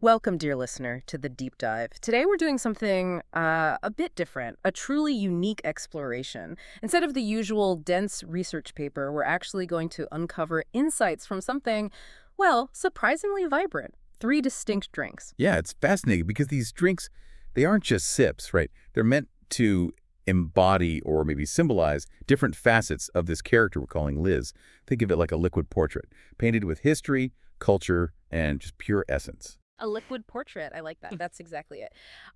Welcome, dear listener, to the deep dive. Today we're doing something a bit different, a truly unique exploration. Instead of the usual dense research paper, we're actually going to uncover insights from something, well, surprisingly vibrant. Three distinct drinks. Yeah, it's fascinating because these drinks, they aren't just sips, right? They're meant to embody or maybe symbolize different facets of this character we're calling Liz. Think of it like a liquid portrait, painted with history, culture, and just pure essence. A liquid portrait. I like that. That's exactly it.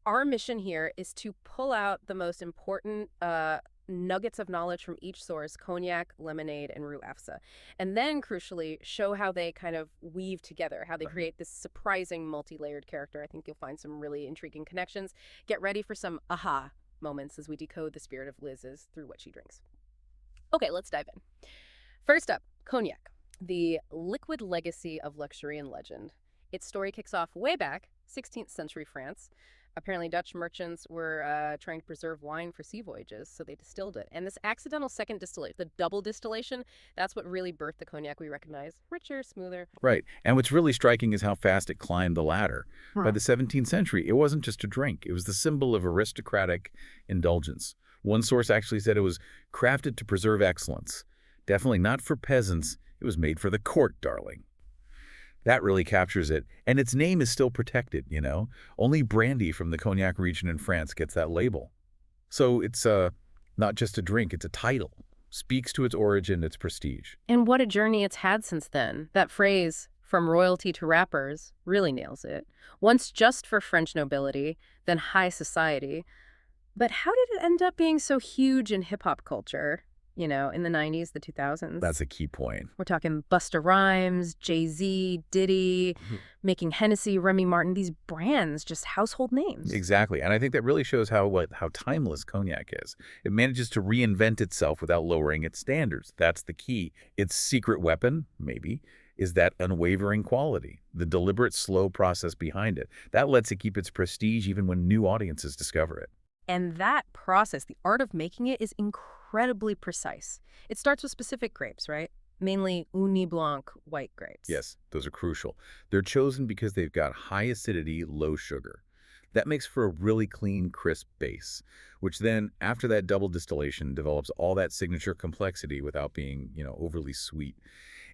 Our mission here is to pull out the most important nuggets of knowledge from each source, cognac, lemonade, and Rue Afza. And then, crucially, show how they kind of weave together, how they create this surprising multi-layered character. I think you'll find some really intriguing connections. Get ready for some aha moments as we decode the spirit of Liz's through what she drinks. Okay, let's dive in. First up, cognac, the liquid legacy of luxury and legend. Its story kicks off way back, 16th century France. Apparently, Dutch merchants were trying to preserve wine for sea voyages, so they distilled it. And this accidental second distillation, the double distillation, that's what really birthed the cognac we recognize. Richer, smoother. Right. And what's really striking is how fast it climbed the ladder. By the 17th century, it wasn't just a drink. It was the symbol of aristocratic indulgence. One source actually said it was crafted to preserve excellence. Definitely not for peasants. It was made for the court, darling. That really captures it. And its name is still protected, you know? Only brandy from the Cognac region in France gets that label. So it's not just a drink, it's a title. Speaks to its origin, its prestige. And what a journey it's had since then. That phrase, from royalty to rappers, really nails it. Once just for French nobility, then high society. But how did it end up being so huge in hip-hop culture? You know, in the 90s, the 2000s. That's a key point. We're talking Busta Rhymes, Jay-Z, Diddy, making Hennessy, Remy Martin, these brands, just household names. Exactly. And I think that really shows how timeless cognac is. It manages to reinvent itself without lowering its standards. That's the key. Its secret weapon, maybe, is that unwavering quality, the deliberate, slow process behind it. That lets it keep its prestige even when new audiences discover it. And that process, the art of making it, is incredibly precise. It starts with specific grapes, right? Mainly Uni Blanc white grapes. Yes, those are crucial. They're chosen because they've got high acidity, low sugar. That makes for a really clean, crisp base, which then, after that double distillation, develops all that signature complexity without being, overly sweet.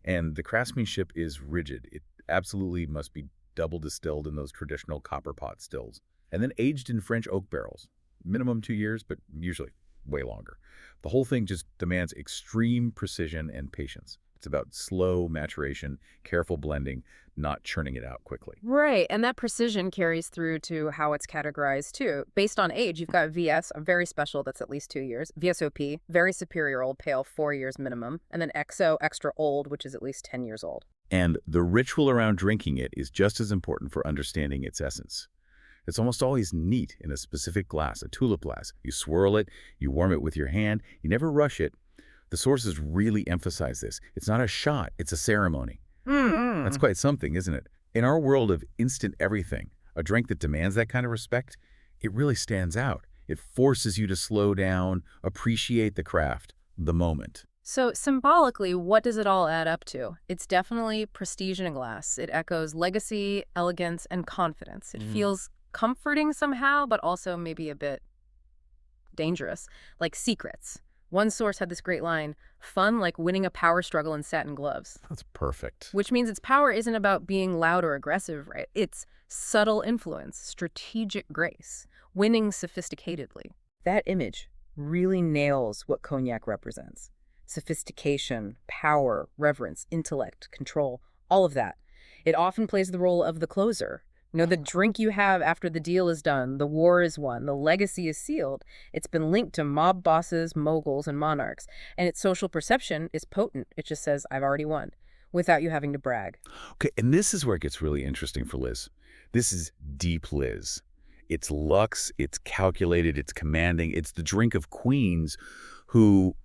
And the craftsmanship is rigid. It absolutely must be double distilled in those traditional copper pot stills, and then aged in French oak barrels. Minimum 2 years, but usually way longer. The whole thing just demands extreme precision and patience. It's about slow maturation, careful blending, not churning it out quickly. Right, and that precision carries through to how it's categorized, too. Based on age, you've got VS, a very special, that's at least 2 years. VSOP, very superior old pale, 4 years minimum. And then XO, extra old, which is at least 10 years old. And the ritual around drinking it is just as important for understanding its essence. It's almost always neat in a specific glass, a tulip glass. You swirl it, you warm it with your hand, you never rush it. The sources really emphasize this. It's not a shot, it's a ceremony. That's quite something, isn't it? In our world of instant everything, a drink that demands that kind of respect, it really stands out. It forces you to slow down, appreciate the craft, the moment. So symbolically, what does it all add up to? It's definitely prestige in a glass. It echoes legacy, elegance, and confidence. It feels comforting somehow, but also maybe a bit dangerous, like secrets. One source had this great line, fun like winning a power struggle in satin gloves. That's perfect. Which means its power isn't about being loud or aggressive, right? It's subtle influence, strategic grace, winning sophisticatedly. That image really nails what cognac represents. Sophistication, power, reverence, intellect, control, all of that. It often plays the role of the closer. The drink you have after the deal is done, the war is won, the legacy is sealed. It's been linked to mob bosses, moguls, and monarchs. And its social perception is potent. It just says, I've already won, without you having to brag. Okay, and this is where it gets really interesting for Liz. This is deep Liz. It's luxe, it's calculated, it's commanding. It's the drink of queens who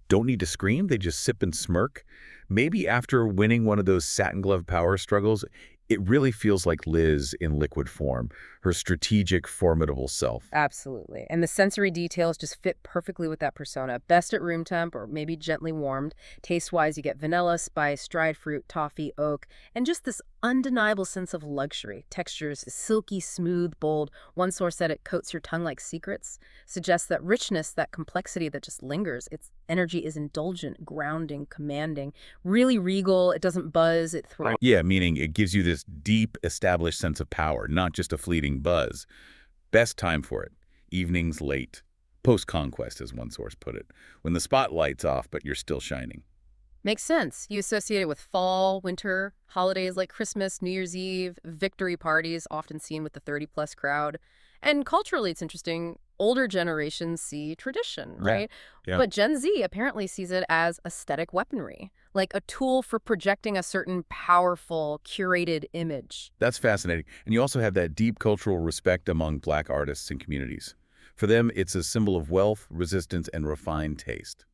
don't need to scream. They just sip and smirk. Maybe after winning one of those satin glove power struggles, it really feels like Liz in liquid form, her strategic, formidable self. Absolutely. And the sensory details just fit perfectly with that persona. Best at room temp or maybe gently warmed. Taste-wise, you get vanilla, spice, dried fruit, toffee, oak, and just this undeniable sense of luxury. Textures silky, smooth, bold. One source said it coats your tongue like secrets. Suggests that richness, that complexity that just lingers. Its energy is indulgent, grounding, commanding, really regal. It doesn't buzz, it throws. Yeah, meaning it gives you this deep, established sense of power, not just a fleeting buzz. Best time for it. Evenings late. Post-conquest, as one source put it. When the spotlight's off, but you're still shining. Makes sense. You associate it with fall, winter, holidays like Christmas, New Year's Eve, victory parties, often seen with the 30-plus crowd. And culturally, it's interesting. Older generations see tradition, right? Yeah. But Gen Z apparently sees it as aesthetic weaponry, like a tool for projecting a certain powerful, curated image. That's fascinating. And you also have that deep cultural respect among Black artists and communities. For them, it's a symbol of wealth, resistance, and refined taste.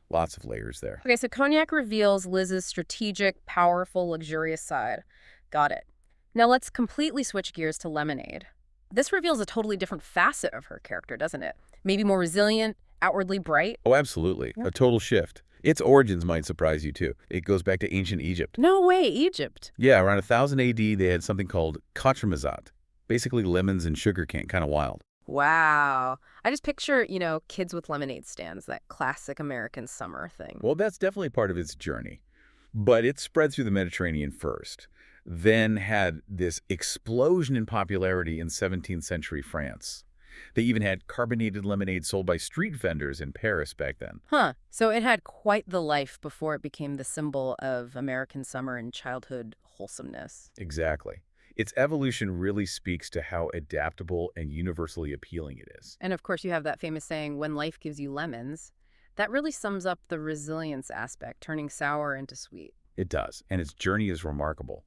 Lots of layers there. Okay, so cognac reveals Liz's strategic, powerful, luxurious side. Got it. Now let's completely switch gears to lemonade. This reveals a totally different facet of her character, doesn't it? Maybe more resilient, outwardly bright. Oh, absolutely. Yeah. A total shift. Its origins might surprise you, too. It goes back to ancient Egypt. No way, Egypt. Yeah, around 1000 AD, they had something called katramizat, basically lemons and sugarcane, kind of wild. Wow. I just picture, kids with lemonade stands, that classic American summer thing. Well, that's definitely part of its journey. But it spread through the Mediterranean first, then had this explosion in popularity in 17th century France. They even had carbonated lemonade sold by street vendors in Paris back then. Huh. So it had quite the life before it became the symbol of American summer and childhood wholesomeness. Exactly. Its evolution really speaks to how adaptable and universally appealing it is. And of course, you have that famous saying, when life gives you lemons. That really sums up the resilience aspect, turning sour into sweet. It does, and its journey is remarkable.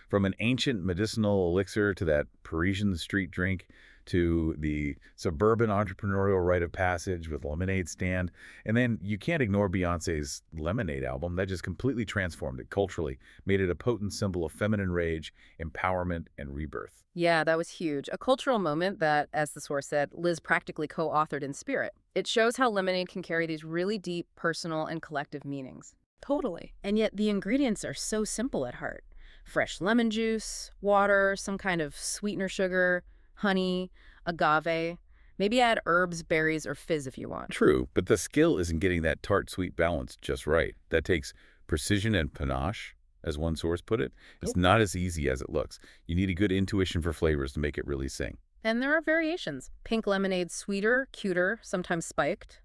From an ancient medicinal elixir to that Parisian street drink, to the suburban entrepreneurial rite of passage with lemonade stand. And then you can't ignore Beyoncé's Lemonade album. That just completely transformed it culturally, made it a potent symbol of feminine rage, empowerment, and rebirth. Yeah, that was huge. A cultural moment that, as the source said, Liz practically co-authored in spirit. It shows how lemonade can carry these really deep personal and collective meanings. Totally. And yet the ingredients are so simple at heart. Fresh lemon juice, water, some kind of sweetener sugar, honey, agave. Maybe add herbs, berries, or fizz if you want. True, but the skill isn't getting that tart-sweet balance just right. That takes precision and panache, as one source put it. It's not as easy as it looks. You need a good intuition for flavors to make it really sing. And there are variations. Pink lemonade sweeter, cuter, sometimes spiked.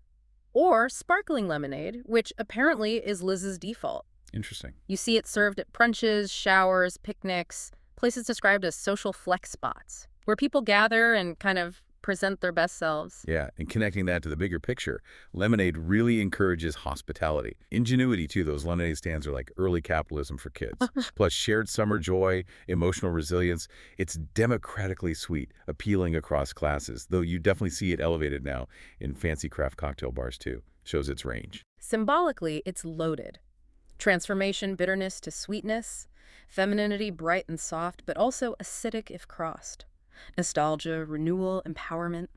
Or sparkling lemonade, which apparently is Liz's default. Interesting. You see it served at brunches, showers, picnics, places described as social flex spots, where people gather and kind of present their best selves. Yeah, and connecting that to the bigger picture, lemonade really encourages hospitality. Ingenuity, too. Those lemonade stands are like early capitalism for kids. Plus shared summer joy, emotional resilience. It's democratically sweet, appealing across classes, though you definitely see it elevated now in fancy craft cocktail bars, too. Shows its range. Symbolically, it's loaded. Transformation, bitterness to sweetness, femininity bright and soft, but also acidic if crossed. Nostalgia, renewal, empowerment.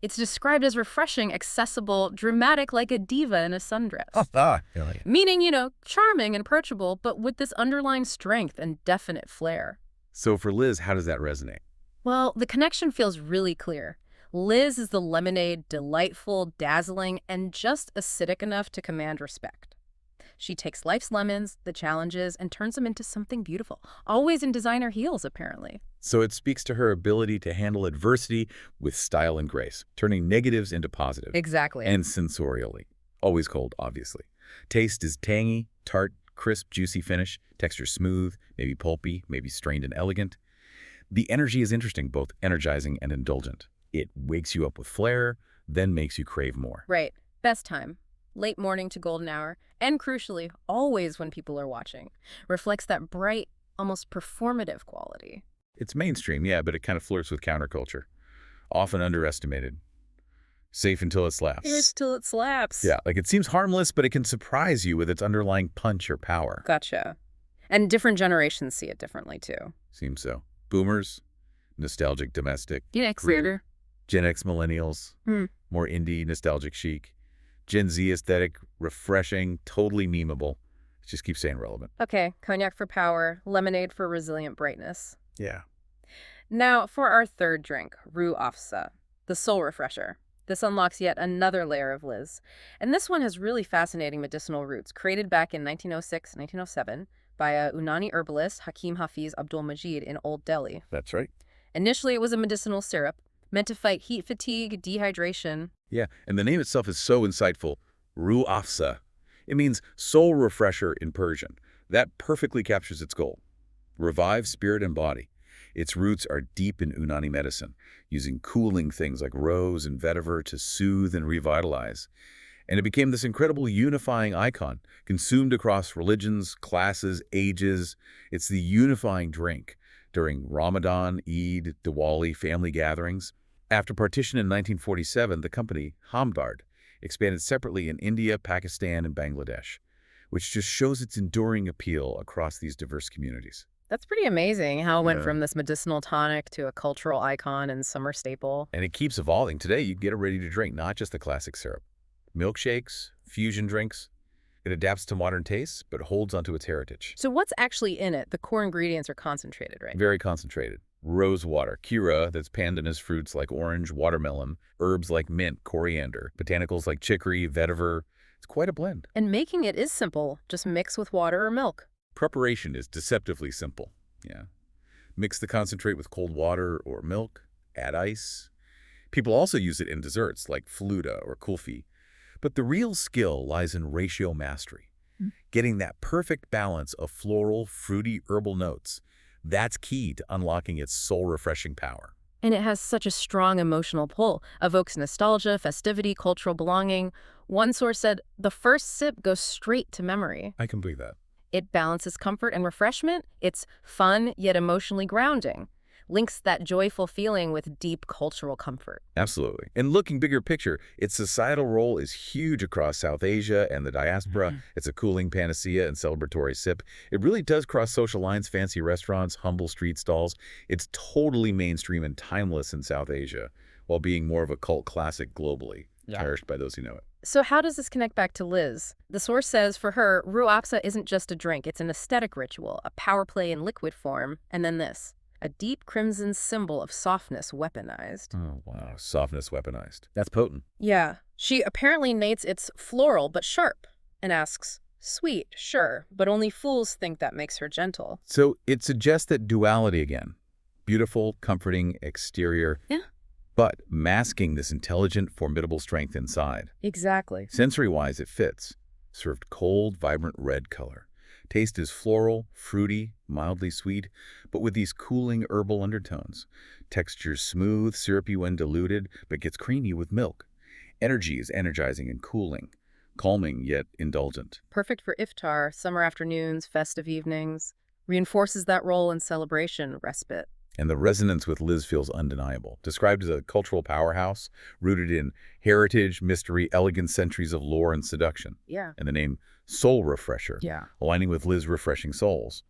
It's described as refreshing, accessible, dramatic like a diva in a sundress. Meaning, charming and approachable, but with this underlying strength and definite flair. So for Liz, how does that resonate? Well, the connection feels really clear. Liz is the lemonade, delightful, dazzling, and just acidic enough to command respect. She takes life's lemons, the challenges, and turns them into something beautiful, always in designer heels, apparently. So it speaks to her ability to handle adversity with style and grace, turning negatives into positive. Exactly. And sensorially. Always cold, obviously. Taste is tangy, tart, crisp, juicy finish, texture smooth, maybe pulpy, maybe strained and elegant. The energy is interesting, both energizing and indulgent. It wakes you up with flair, then makes you crave more. Right. Best time. Late morning to golden hour, and crucially, always when people are watching, reflects that bright, almost performative quality. It's mainstream, yeah, but it kind of flirts with counterculture. Often underestimated. Safe until it slaps. Here's till it slaps. Yeah, like it seems harmless, but it can surprise you with its underlying punch or power. Gotcha. And different generations see it differently, too. Seems so. Boomers, nostalgic domestic. Gen X theater. Gen X millennials, more indie, nostalgic chic. Gen Z aesthetic, refreshing, totally memeable. Just keep staying relevant. Okay, cognac for power, lemonade for resilient brightness. Yeah. Now, for our third drink, Rue Afza, the soul refresher. This unlocks yet another layer of Liz. And this one has really fascinating medicinal roots, created back in 1906, 1907 by a Unani herbalist, Hakim Hafiz Abdul Majid, in Old Delhi. That's right. Initially, it was a medicinal syrup, meant to fight heat fatigue, dehydration. Yeah, and the name itself is so insightful. Ruh Afza. It means soul refresher in Persian. That perfectly captures its goal. Revive spirit and body. Its roots are deep in Unani medicine, using cooling things like rose and vetiver to soothe and revitalize. And it became this incredible unifying icon, consumed across religions, classes, ages. It's the unifying drink during Ramadan, Eid, Diwali, family gatherings. After partition in 1947, the company, Hamdard, expanded separately in India, Pakistan, and Bangladesh, which just shows its enduring appeal across these diverse communities. That's pretty amazing how it went Yeah. from this medicinal tonic to a cultural icon and summer staple. And it keeps evolving. Today, you can get it ready to drink, not just the classic syrup. Milkshakes, fusion drinks. It adapts to modern tastes, but holds onto its heritage. So what's actually in it? The core ingredients are concentrated, right? Very concentrated. Rose water, kira, that's pandanus fruits like orange, watermelon, herbs like mint, coriander, botanicals like chicory, vetiver. It's quite a blend. And making it is simple. Just mix with water or milk. Preparation is deceptively simple. Yeah. Mix the concentrate with cold water or milk, add ice. People also use it in desserts like faluda or kulfi. But the real skill lies in ratio mastery. Getting that perfect balance of floral, fruity, herbal notes. That's key to unlocking its soul-refreshing power. And it has such a strong emotional pull, evokes nostalgia, festivity, cultural belonging. One source said, the first sip goes straight to memory. I can believe that. It balances comfort and refreshment. It's fun, yet emotionally grounding. Links that joyful feeling with deep cultural comfort. Absolutely. And looking bigger picture, its societal role is huge across South Asia and the diaspora. It's a cooling panacea and celebratory sip. It really does cross social lines, fancy restaurants, humble street stalls. It's totally mainstream and timeless in South Asia, while being more of a cult classic globally, cherished by those who know it. So how does this connect back to Liz? The source says for her, Rue Afza isn't just a drink. It's an aesthetic ritual, a power play in liquid form, and then this. A deep crimson symbol of softness weaponized. Oh, wow. Softness weaponized. That's potent. Yeah. She apparently nates it's floral but sharp and asks, sweet, sure, but only fools think that makes her gentle. So it suggests that duality again. Beautiful, comforting exterior. Yeah. But masking this intelligent, formidable strength inside. Exactly. Sensory-wise, it fits. Served cold, vibrant red color. Taste is floral, fruity, mildly sweet, but with these cooling herbal undertones. Texture smooth, syrupy when diluted, but gets creamy with milk. Energy is energizing and cooling, calming yet indulgent. Perfect for iftar, summer afternoons, festive evenings. Reinforces that role in celebration, respite. And the resonance with Liz feels undeniable. Described as a cultural powerhouse, rooted in heritage, mystery, elegant centuries of lore and seduction. Yeah. And the name Soul Refresher, Yeah. aligning with Liz refreshing souls,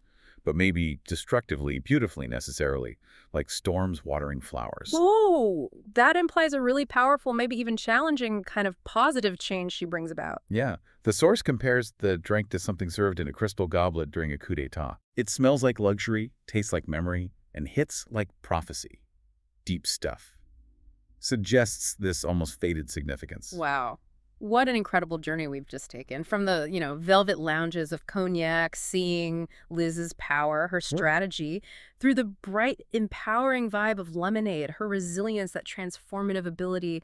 but maybe destructively, beautifully necessarily, like storms watering flowers. Whoa! That implies a really powerful, maybe even challenging kind of positive change she brings about. Yeah. The source compares the drink to something served in a crystal goblet during a coup d'etat. It smells like luxury, tastes like memory, and hits like prophecy. Deep stuff. Suggests this almost faded significance. Wow. What an incredible journey we've just taken. From the, velvet lounges of cognac, seeing Liz's power, her strategy, through the bright, empowering vibe of lemonade, her resilience, that transformative ability,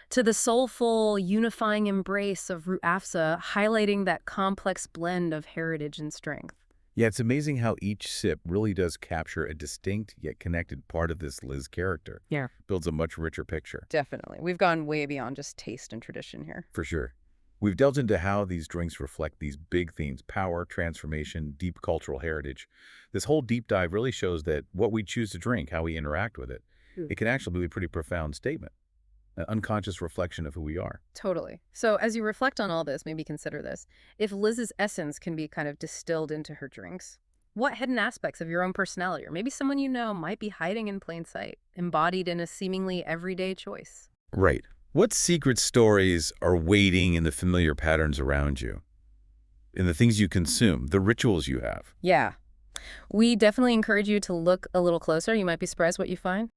to the soulful, unifying embrace of Rue Afza, highlighting that complex blend of heritage and strength. Yeah, it's amazing how each sip really does capture a distinct yet connected part of this Liz character. Yeah. Builds a much richer picture. Definitely. We've gone way beyond just taste and tradition here. For sure. We've delved into how these drinks reflect these big themes: power, transformation, deep cultural heritage. This whole deep dive really shows that what we choose to drink, how we interact with it, it can actually be a pretty profound statement, an unconscious reflection of who we are. Totally. So as you reflect on all this, maybe consider this. If Liz's essence can be kind of distilled into her drinks, what hidden aspects of your own personality, or maybe someone you know, might be hiding in plain sight, embodied in a seemingly everyday choice? Right. What secret stories are waiting in the familiar patterns around you? in the things you consume, the rituals you have. Yeah. We definitely encourage you to look a little closer. You might be surprised what you find.